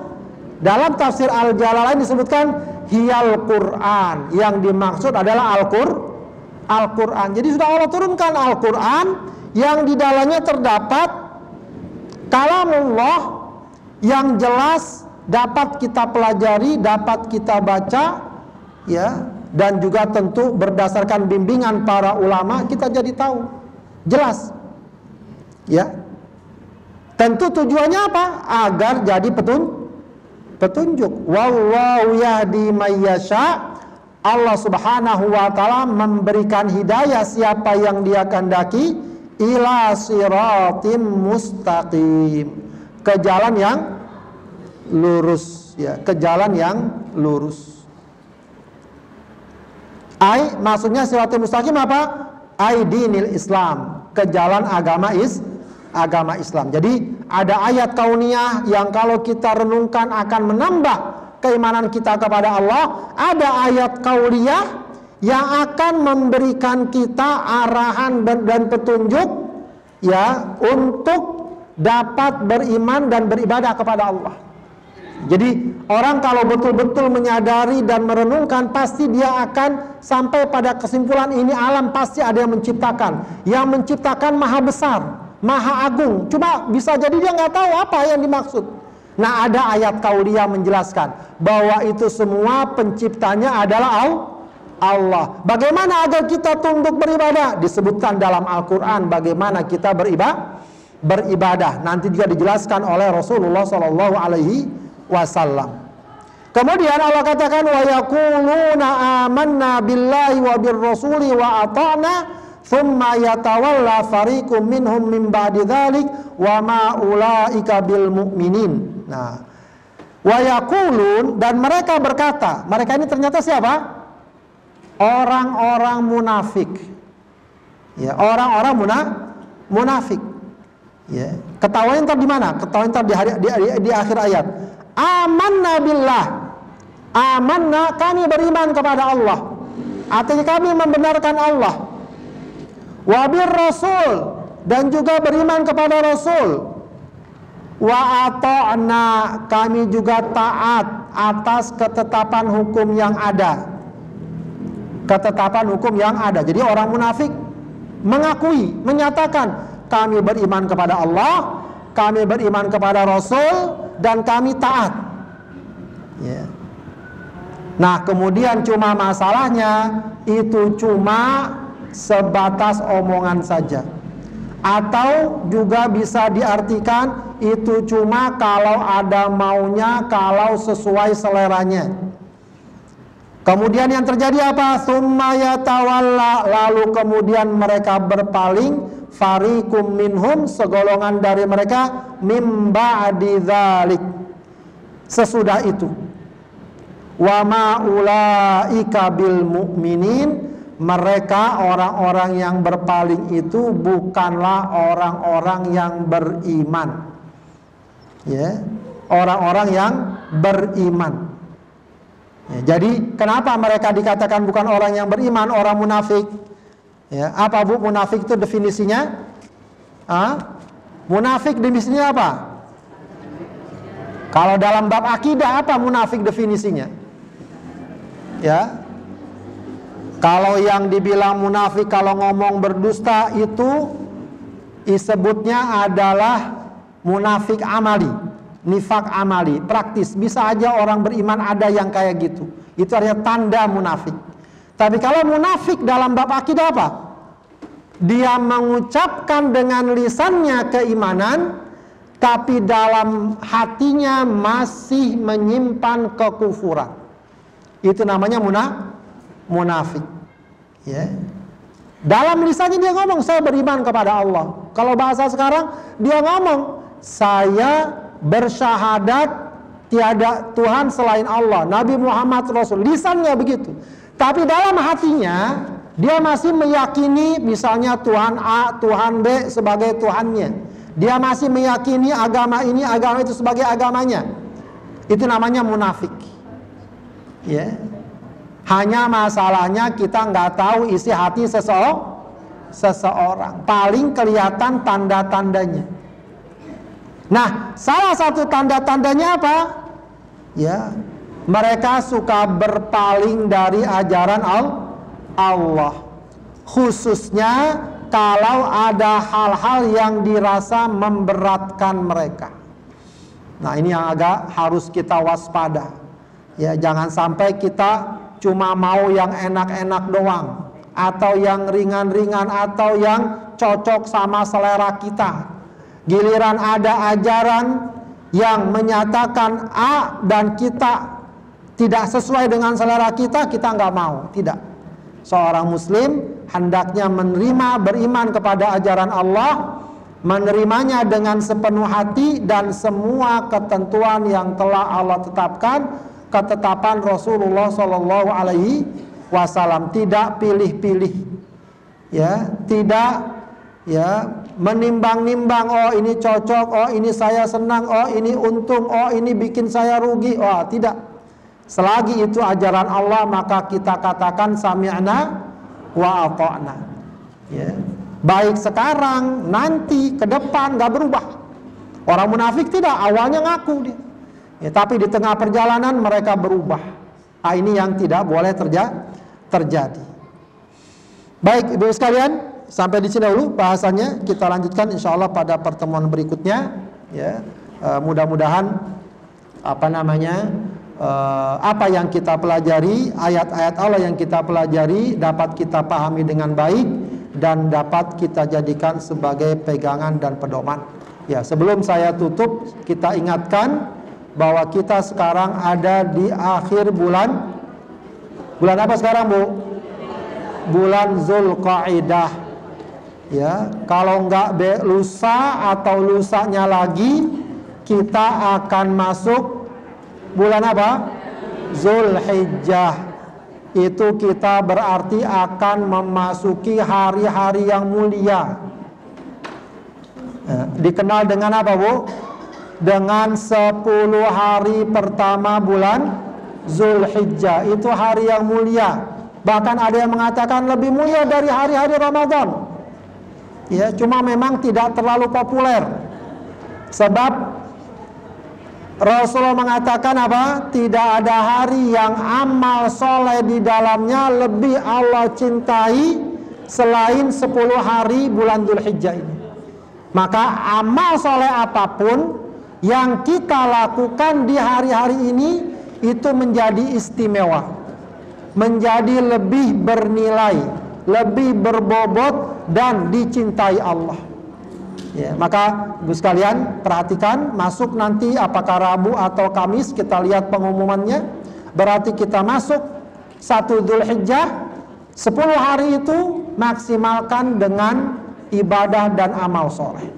Dalam tafsir Al-Jalalain disebutkan hiyal Quran. Yang dimaksud adalah Al-Quran. Jadi sudah Allah turunkan Al-Quran yang di dalamnya terdapat kalamullah yang jelas, dapat kita pelajari, dapat kita baca, ya, dan juga tentu berdasarkan bimbingan para ulama kita jadi tahu jelas, ya. Tentu tujuannya apa? Agar jadi petunjuk. Wallahu yahdi may yasha. Allah Subhanahu wa taala memberikan hidayah siapa yang Dia kehendaki ila siratim mustaqim, ke jalan yang lurus, ya, ke jalan yang lurus. Maksudnya siratim mustaqim apa? Dinil Islam, ke jalan agama Islam. Jadi ada ayat kauniyah yang kalau kita renungkan akan menambah keimanan kita kepada Allah. Ada ayat kauliyah yang akan memberikan kita arahan dan petunjuk, ya, untuk dapat beriman dan beribadah kepada Allah. Jadi orang kalau betul-betul menyadari dan merenungkan, pasti dia akan sampai pada kesimpulan ini alam pasti ada yang menciptakan. Yang menciptakan maha besar, maha agung. Cuma bisa jadi dia nggak tahu apa yang dimaksud. Nah, ada ayat kauliyah menjelaskan bahwa itu semua penciptanya adalah Allah. Bagaimana agar kita tunduk beribadah? Disebutkan dalam Al-Quran bagaimana kita beribadah. Nanti juga dijelaskan oleh Rasulullah SAW. Kemudian Allah katakan wa yaquluna amanna billahi wa birrasuli wa ata'na thumma yatawalla fariqum minhum min ba'di dzalik wa ma ulaika bil mu'minin. Nah, wa yaqulun, dan mereka berkata, mereka ini ternyata siapa? Orang-orang munafik. Ya, orang-orang munafik. Ya, ketahuan entar di mana? Ketahuan entar di akhir ayat. Amanna billah. Amanna, kami beriman kepada Allah. Artinya kami membenarkan Allah. Wa bir rasul, dan juga beriman kepada Rasul. Wa ata'na, kami juga taat atas ketetapan hukum yang ada. Ketetapan hukum yang ada. Jadi orang munafik mengakui, menyatakan kami beriman kepada Allah, kami beriman kepada Rasul, dan kami taat. Ya. Nah, kemudian cuma masalahnya itu cuma sebatas omongan saja. Atau juga bisa diartikan itu cuma kalau ada maunya, kalau sesuai seleranya. Kemudian yang terjadi apa? Tsumma yatawalla, lalu kemudian mereka berpaling, fariqum minhum, segolongan dari mereka, mim ba'di dzalik, sesudah itu. Wa ma ulaika bil mu'minin, mereka orang-orang yang berpaling itu bukanlah orang-orang yang beriman. Ya, orang-orang yang beriman. Ya, jadi kenapa mereka dikatakan bukan orang yang beriman, orang munafik? Ya, apa Bu munafik itu definisinya? Munafik definisinya apa? Kalau dalam bab akidah apa munafik definisinya? Ya. Kalau yang dibilang munafik kalau ngomong berdusta itu disebutnya adalah munafik amali, nifak amali, praktis. Bisa aja orang beriman ada yang kayak gitu. Itu artinya tanda munafik. Tapi kalau munafik dalam bab akidah apa? Dia mengucapkan dengan lisannya keimanan, tapi dalam hatinya masih menyimpan kekufuran. Itu namanya munafik. Ya. Dalam lisannya dia ngomong saya beriman kepada Allah. Kalau bahasa sekarang dia ngomong saya bersyahadat tiada Tuhan selain Allah, Nabi Muhammad Rasul. Lisannya begitu. Tapi dalam hatinya dia masih meyakini misalnya Tuhan A, Tuhan B sebagai Tuhannya. Dia masih meyakini agama ini, agama itu sebagai agamanya. Itu namanya munafik. Ya. Hanya masalahnya kita nggak tahu isi hati seseorang. Paling kelihatan tanda-tandanya. Nah, salah satu tanda-tandanya apa? Ya, mereka suka berpaling dari ajaran Allah. Khususnya kalau ada hal-hal yang dirasa memberatkan mereka. Nah, ini yang agak harus kita waspada. Ya, jangan sampai kita cuma mau yang enak-enak doang, atau yang ringan-ringan, atau yang cocok sama selera kita. Giliran ada ajaran yang menyatakan A dan kita tidak sesuai dengan selera kita, kita nggak mau. Tidak. Seorang muslim hendaknya menerima, beriman kepada ajaran Allah, menerimanya dengan sepenuh hati, dan semua ketentuan yang telah Allah tetapkan, ketetapan Rasulullah Shallallahu Alaihi Wasallam. Tidak pilih-pilih, ya, tidak ya menimbang-nimbang. Oh ini cocok, oh ini saya senang, oh ini untung, oh ini bikin saya rugi. Oh tidak. Selagi itu ajaran Allah, maka kita katakan sami'na wa ata'na. Ya. Baik sekarang, nanti, ke depan nggak berubah. Orang munafik tidak, awalnya ngaku dia. Ya, tapi di tengah perjalanan mereka berubah. Nah, ini yang tidak boleh terjadi. Baik Ibu sekalian, sampai di sini dulu bahasannya. Kita lanjutkan insya Allah pada pertemuan berikutnya. Ya, mudah-mudahan apa yang kita pelajari, ayat-ayat Allah yang kita pelajari dapat kita pahami dengan baik dan dapat kita jadikan sebagai pegangan dan pedoman. Ya, sebelum saya tutup, kita ingatkan bahwa kita sekarang ada di akhir bulan apa sekarang Bu? Bulan Zulqa'dah. Ya, kalau enggak lusa atau lusanya lagi kita akan masuk bulan apa? Zulhijjah. Itu kita berarti akan memasuki hari-hari yang mulia. Dikenal dengan apa Bu? Dengan 10 hari pertama bulan Zulhijjah. Itu hari yang mulia. Bahkan ada yang mengatakan lebih mulia dari hari-hari Ramadan. Ya, cuma memang tidak terlalu populer. Sebab Rasulullah mengatakan apa? Tidak ada hari yang amal soleh di dalamnya lebih Allah cintai selain 10 hari bulan Dzulhijjah ini. Maka amal soleh apapun yang kita lakukan di hari-hari ini itu menjadi istimewa, menjadi lebih bernilai, lebih berbobot dan dicintai Allah. Ya, maka Ibu sekalian perhatikan, masuk nanti apakah Rabu atau Kamis, kita lihat pengumumannya. Berarti kita masuk 1 Dzulhijjah, 10 hari itu maksimalkan dengan ibadah dan amal soleh.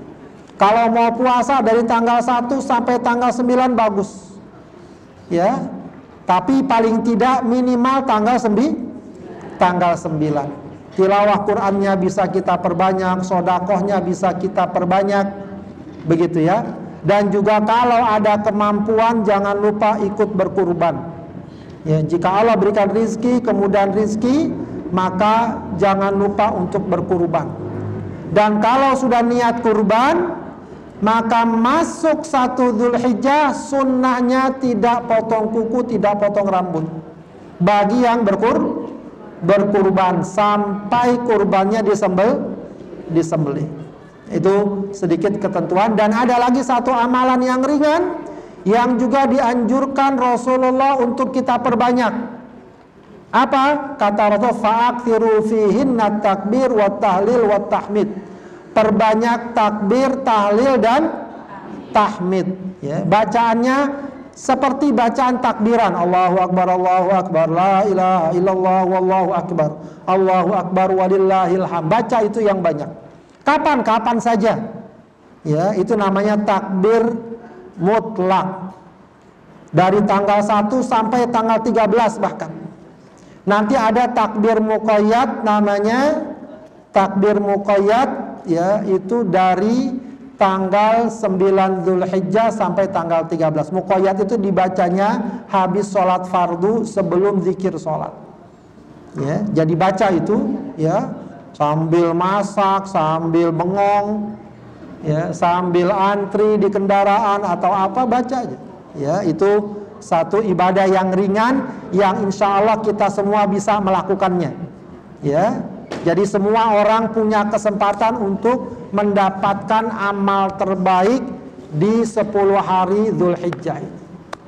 Kalau mau puasa dari tanggal 1 sampai tanggal 9 bagus. Ya. Tapi paling tidak minimal tanggal 9. Tilawah Qur'annya bisa kita perbanyak, sodakohnya bisa kita perbanyak, begitu ya. Dan juga kalau ada kemampuan jangan lupa ikut berkurban. Ya, jika Allah berikan rizki, kemudahan rizki, maka jangan lupa untuk berkurban. Dan kalau sudah niat kurban, maka masuk 1 Dzulhijjah sunnahnya tidak potong kuku, tidak potong rambut bagi yang berkurban sampai kurbannya disembelih. Itu sedikit ketentuan. Dan ada lagi satu amalan yang ringan yang juga dianjurkan Rasulullah untuk kita perbanyak. Apa? Kata Rasul, fa'akthiru fihinna takbir wa tahlil wa tahmid. Perbanyak takbir, tahlil dan tahmid. Ya, bacaannya seperti bacaan takbiran. Allahu akbar, la ilaha illallah, wallahu akbar, Allahu akbar walillahil hamd. Baca itu yang banyak. Kapan saja. Ya, itu namanya takbir mutlak. Dari tanggal 1 sampai tanggal 13 bahkan. Nanti ada takbir muqayyad, namanya takbir muqayyad, ya, itu dari tanggal 9 Dzulhijjah sampai tanggal 13. Muqayyad itu dibacanya habis sholat fardu sebelum zikir sholat. Ya, jadi baca itu, ya, sambil masak, sambil bengong, ya, sambil antri di kendaraan atau apa, baca aja. Ya, itu satu ibadah yang ringan yang insya Allah kita semua bisa melakukannya. Ya, jadi semua orang punya kesempatan untuk mendapatkan amal terbaik di 10 hari Dzulhijjah.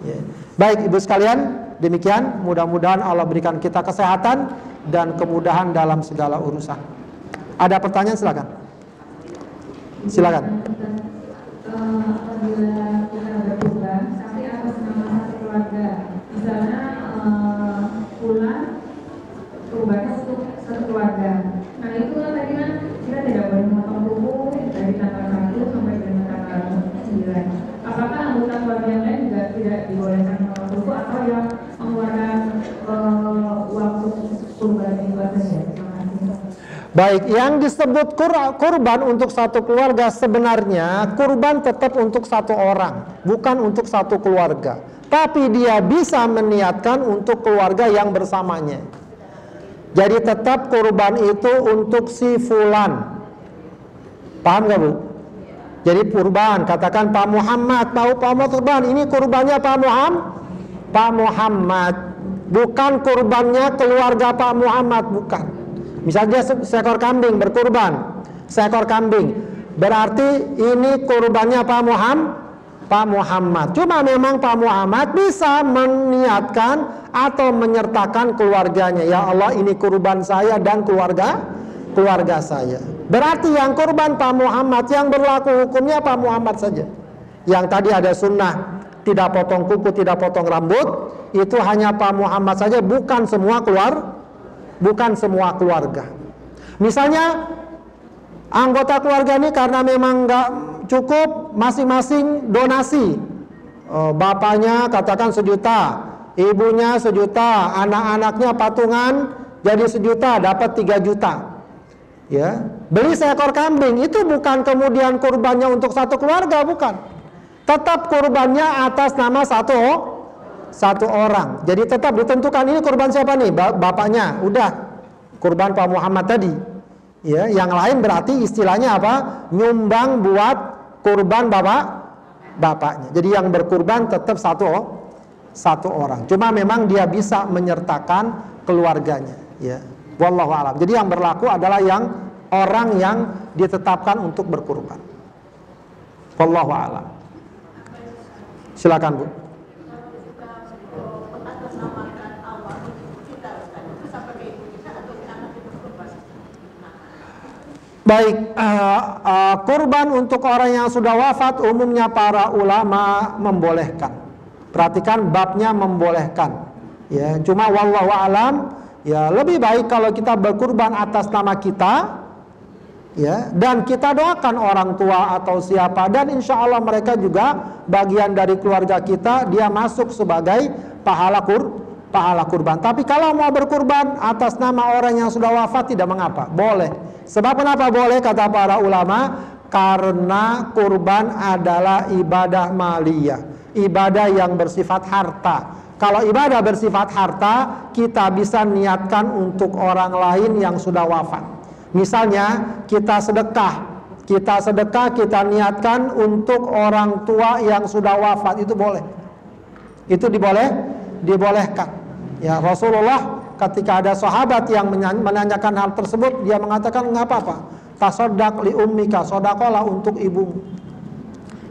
Ya. Baik ibu sekalian, demikian. Mudah-mudahan Allah berikan kita kesehatan dan kemudahan dalam segala urusan. Ada pertanyaan, silakan. Silakan. Apabila kita berkurban, tapi atas nama satu keluarga, misalnya pulang kurbannya untuk satu keluarga. Nah itu kan tadi kan kita tidak boleh memotong kuku dari tanggal 1 sampai dengan tanggal 9. Apakah anggota keluarga yang lain juga tidak dibolehkan memotong kuku atau yang mengeluarkan waktu kurban itu saja? Baik, yang disebut kurban untuk satu keluarga, sebenarnya kurban tetap untuk satu orang, bukan untuk satu keluarga. Tapi dia bisa meniatkan untuk keluarga yang bersamanya. Jadi tetap kurban itu untuk si fulan. Paham gak Bu? Jadi kurban, katakan Pak Muhammad, tahu Pak Muhammad kurban, ini kurbannya Pak Muhammad. Bukan kurbannya keluarga Pak Muhammad, bukan. Misalnya seekor kambing berkurban, seekor kambing, berarti ini kurbannya Pak Muhammad. Cuma memang Pak Muhammad bisa meniatkan atau menyertakan keluarganya. Ya Allah, ini kurban saya dan keluarga saya. Berarti yang kurban Pak Muhammad, yang berlaku hukumnya Pak Muhammad saja. Yang tadi ada sunnah tidak potong kuku, tidak potong rambut, itu hanya Pak Muhammad saja, bukan semua keluarga. Misalnya anggota keluarga ini karena memang nggak cukup, masing-masing donasi. Bapaknya katakan 1 juta, ibunya 1 juta, anak-anaknya patungan jadi 1 juta, dapat 3 juta. Ya, beli seekor kambing itu bukan kemudian kurbannya untuk satu keluarga, bukan. Tetap kurbannya atas nama satu orang. Jadi tetap ditentukan ini kurban siapa nih? Bapaknya. Udah. Kurban Pak Muhammad tadi. Ya, yang lain berarti istilahnya apa? Nyumbang buat kurban bapaknya. Jadi yang berkurban tetap satu orang. Cuma memang dia bisa menyertakan keluarganya, ya. Wallahu a'lam. Jadi yang berlaku adalah yang orang yang ditetapkan untuk berkurban. Wallahu a'lam. Silakan Bu. Baik, kurban untuk orang yang sudah wafat umumnya para ulama membolehkan. Perhatikan babnya membolehkan. Ya, cuma wallahu alam, ya lebih baik kalau kita berkurban atas nama kita, ya, dan kita doakan orang tua atau siapa, dan insya Allah mereka juga bagian dari keluarga kita, dia masuk sebagai pahala kurban. Tapi kalau mau berkurban atas nama orang yang sudah wafat tidak mengapa, boleh. Sebab kenapa boleh kata para ulama? Karena kurban adalah ibadah maliyah, ibadah yang bersifat harta. Kalau ibadah bersifat harta, kita bisa niatkan untuk orang lain yang sudah wafat. Misalnya kita sedekah, kita niatkan untuk orang tua yang sudah wafat, itu boleh. Itu dibolehkan. Ya, Rasulullah ketika ada sahabat yang menanyakan hal tersebut, dia mengatakan nggak apa-apa. Tasoddaq li ummika, sodakolah untuk ibumu.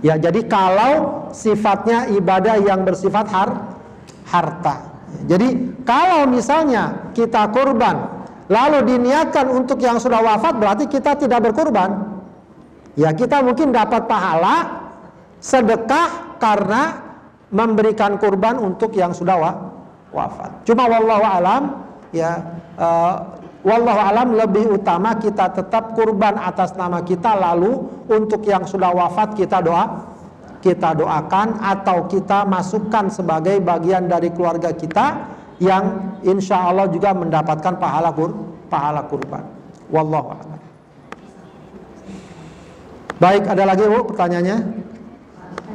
Ya, jadi kalau sifatnya ibadah yang bersifat harta. Jadi kalau misalnya kita kurban lalu diniatkan untuk yang sudah wafat, berarti kita tidak berkurban. Ya, kita mungkin dapat pahala sedekah karena memberikan kurban untuk yang sudah wafat. Cuma wallahu alam, ya, wallahu alam lebih utama kita tetap kurban atas nama kita, lalu untuk yang sudah wafat kita doakan atau kita masukkan sebagai bagian dari keluarga kita yang insya Allah juga mendapatkan pahala kurban. Wallahu a'lam. Baik, ada lagi Bu pertanyaannya?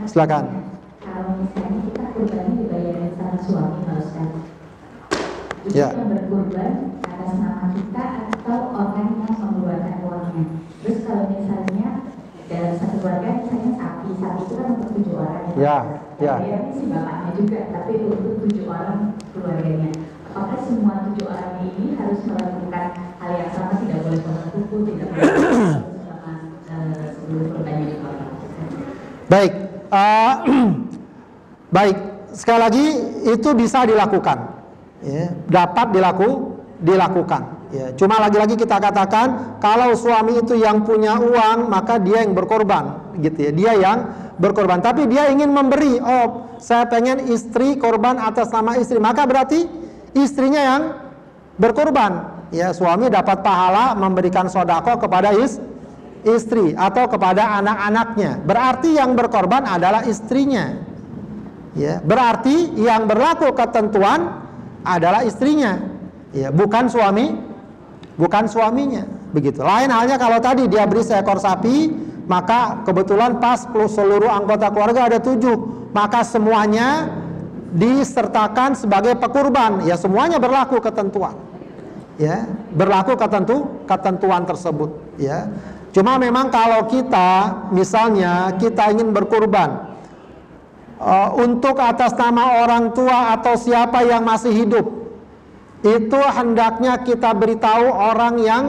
Silakan. Kalau misalnya kita kurbannya dibayarin sama suami, Pak Ustaz, itu Ya. yang berkurban atas nama kita atau orang yang mengeluarkan uangnya. Terus kalau misalnya dalam satu keluarga, misalnya sapi itu kan untuk 7 orang. Ya, ya. Bayarnya si bapaknya juga, tapi untuk 7 orang keluarganya. Apakah semua 7 orang ini harus melakukan hal yang sama, tidak boleh potong kuku, tidak boleh sama sebelum kurbannya dipotong? Baik, baik. Sekali lagi itu bisa dilakukan, ya, dapat dilakukan. Ya, cuma lagi-lagi kita katakan kalau suami itu yang punya uang maka dia yang berkorban, gitu ya. Dia yang berkorban. Tapi dia ingin memberi, oh saya pengen istri korban atas nama istri, maka berarti istrinya yang berkorban. Ya, suami dapat pahala memberikan sedekah kepada istri atau kepada anak-anaknya. Berarti yang berkorban adalah istrinya. Ya, berarti yang berlaku ketentuan adalah istrinya. Ya, bukan suaminya. Begitu. Lain halnya kalau tadi dia beri seekor sapi, maka kebetulan pas seluruh anggota keluarga ada 7, maka semuanya disertakan sebagai pekurban. Ya, semuanya berlaku ketentuan. Ya, berlaku ketentuan tersebut. Ya. Cuma memang kalau kita misalnya kita ingin berkurban untuk atas nama orang tua atau siapa yang masih hidup, itu hendaknya kita beritahu orang yang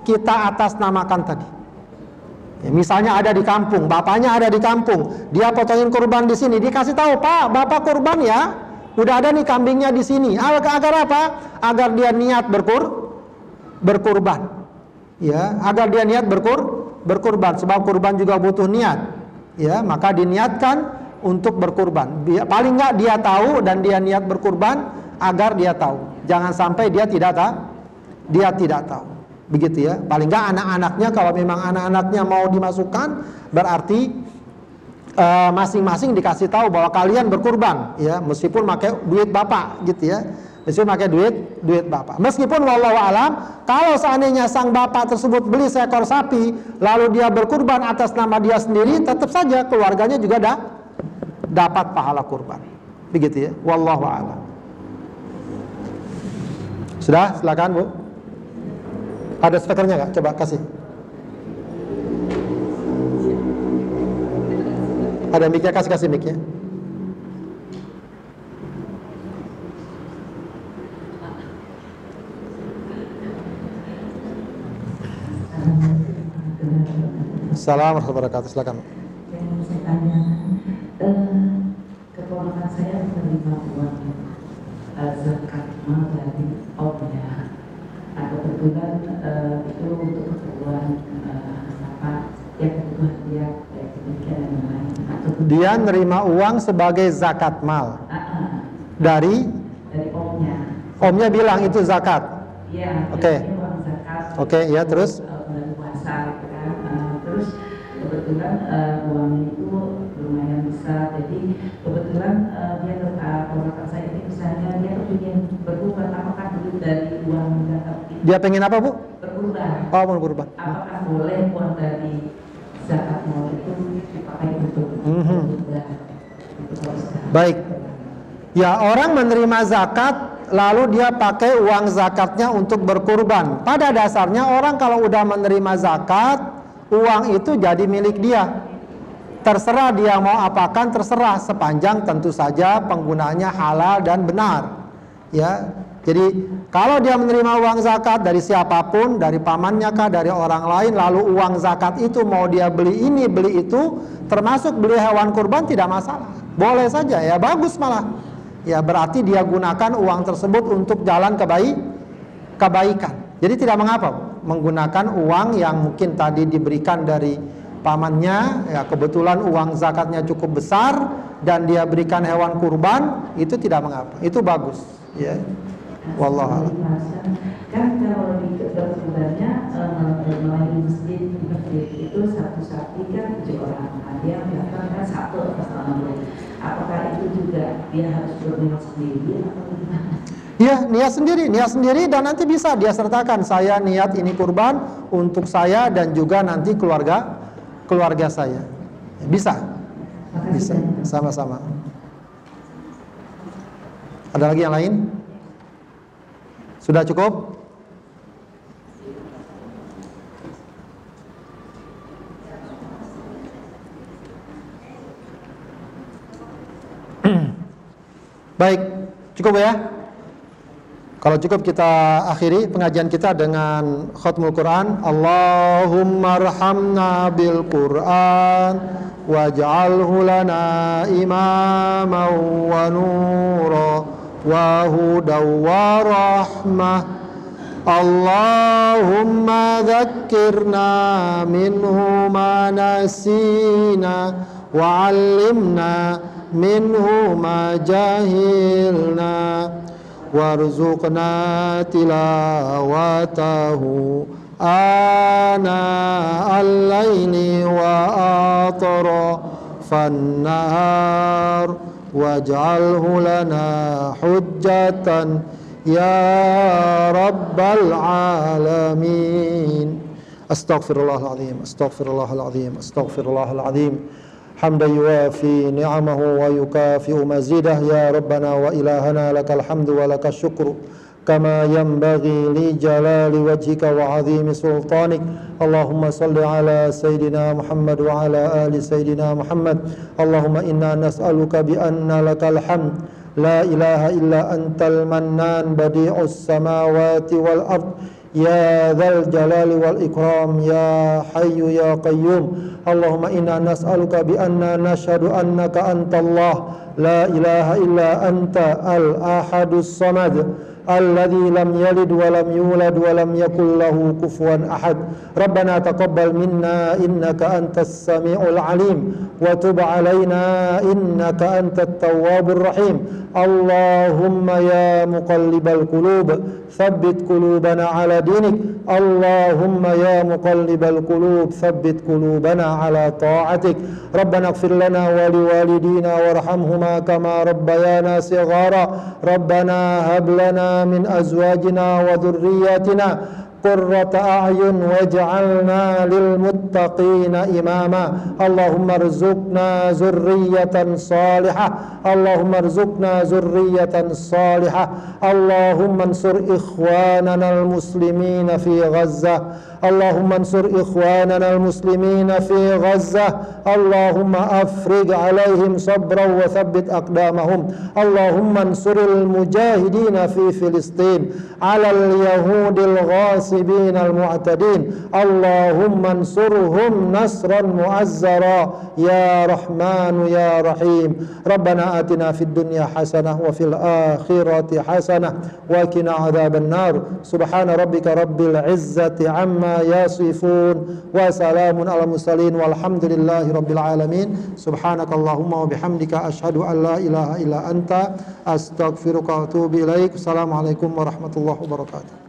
kita atasnamakan tadi. Ya, misalnya ada di kampung, bapaknya ada di kampung, dia potongin kurban di sini, dikasih tahu, Pak, bapak kurban ya, udah ada nih kambingnya di sini. Agar apa? Agar dia niat berkurban. Ya, agar dia niat berkurban, sebab kurban juga butuh niat. Ya, maka diniatkan untuk berkurban. Paling enggak dia tahu dan dia niat berkurban agar dia tahu. Jangan sampai dia tidak tahu. Begitu ya. Paling enggak anak-anaknya, kalau memang anak-anaknya mau dimasukkan, berarti masing-masing dikasih tahu bahwa kalian berkurban, ya, meskipun pakai duit bapak, gitu ya. Meskipun pakai duit bapak. Meskipun wallahu alam, kalau seandainya sang bapak tersebut beli seekor sapi, lalu dia berkurban atas nama dia sendiri, tetap saja keluarganya juga dapat pahala kurban. Begitu ya. Wallahu a'lam. Sudah, silakan Bu. Ada speakernya nggak? Coba kasih. Ada mic-nya, kasih mic-nya. Assalamualaikum warahmatullahi wabarakatuh. Silakan. Yang saya tanya, keponakan saya menerima uang zakat mal dari omnya. Nah, kebetulan itu untuk keperluan yang kebutuhan dia, kayak demikian dan lain-lain. Dia nerima uang sebagai zakat mal dari omnya. Omnya bilang itu zakat. Iya. Oke. Uang zakat. Oke, ya, terus? Bulan puasa, gitu kan. Terus kebetulan uangnya itu lumayan besar, jadi kebetulan dia keponakan saya ini misalnya dia kepingin berkurban, apakah dulu dari uang zakat itu Dia pengen apa, Bu? berkurban? Oh, mau berkurban. Apakah boleh uang dari zakat mal itu dipakai untuk berkurban? Baik. Ya, orang menerima zakat lalu dia pakai uang zakatnya untuk berkurban. Pada dasarnya orang kalau udah menerima zakat, uang itu jadi milik dia. Terserah dia mau apakan, terserah, sepanjang tentu saja penggunaannya halal dan benar. Ya. Jadi kalau dia menerima uang zakat dari siapapun, dari pamannya kah, dari orang lain, lalu uang zakat itu mau dia beli ini, beli itu, termasuk beli hewan kurban, tidak masalah. Boleh saja, ya bagus malah. Ya berarti dia gunakan uang tersebut untuk jalan kebaikan. Jadi tidak mengapa menggunakan uang yang mungkin tadi diberikan dari pamannya, ya kebetulan uang zakatnya cukup besar dan dia berikan hewan kurban, itu tidak mengapa, itu bagus. Ya. Wallahu a'lam. Kan kalau di kebetulannya melayani masjid itu satu sapi kan 7 orang, dia mendaftar kan 1 atas nama dia. Apakah itu juga dia harus berniat sendiri atau gimana? Ya, niat sendiri dan nanti bisa dia sertakan, saya niat ini kurban untuk saya dan juga nanti keluarga saya. Bisa, sama-sama. Ada lagi yang lain? Sudah cukup? Baik, cukup ya? Kalau cukup kita akhiri pengajian kita dengan khatmul Quran. Allahumma arhamna bil Quran waj'alhu lana imaman wa nura wa hudaw wa rahmah. Allahumma dhakkirna minhu ma nasina wa 'allimna minhu ma jahilna warzuqna tilawatahu ana al-laili wa atrafan nahar waj'alhu lana hujjatan ya rabbal alamin. Astaghfirullahaladzim, astaghfirullahaladzim, astaghfirullahaladzim. حمدا يوافي نعمه ويكافئ مزيده يا ربنا وإلهنا لك الحمد ولك الشكر كما ينبغي لجلال وجهك وعظيم سلطانك. اللهم صل على سيدنا محمد وعلى آل سيدنا محمد. اللهم إنا نسألك بأن لك الحمد لا إله إلا أنت المنان بديع السماوات والأرض يا ذا الجلال والإكرام يا حي يا قيوم. اللهم إنا نسألك بأننا نشهد أنك أنت الله لا إله إلا أنت الأحد الصمد الذي لم يلد ولم يولد ولم يكن له كفوا أحد. ربنا تقبل منا إنك أنت السميع العليم وتب علينا إنك أنت التواب الرحيم. اللهم يا مقلب القلوب ثبت قلوبنا على دينك. اللهم يا مقلب القلوب ثبت قلوبنا على طاعتك. ربنا اغفر لنا ولوالدينا وارحمهما كما ربيانا صغارا. ربنا هب لنا من أزواجنا وذرياتنا قرة أعين واجعلنا للمتقين إماما. اللهم ارزقنا ذرية صالحة. اللهم ارزقنا ذرية صالحة. اللهم انصر إخواننا المسلمين في غزة. اللهم انصر إخواننا المسلمين في غزة. اللهم أفرج عليهم صبرا وثبت أقدامهم. اللهم انصر المجاهدين في فلسطين على اليهود الغاصبين المعتدين. اللهم انصرهم نصرا مؤزرا يا رحمن يا رحيم. ربنا آتنا في الدنيا حسنة وفي الآخرة حسنة وقنا عذاب النار. سبحان ربك رب العزة عما يصفون وسلام على المرسلين والحمد لله رب العالمين. سبحانك اللهم وبحمدك أشهد أن لا إله إلا أنت أستغفرك وأتوب إليك. السلام عليكم ورحمة الله وبركاته.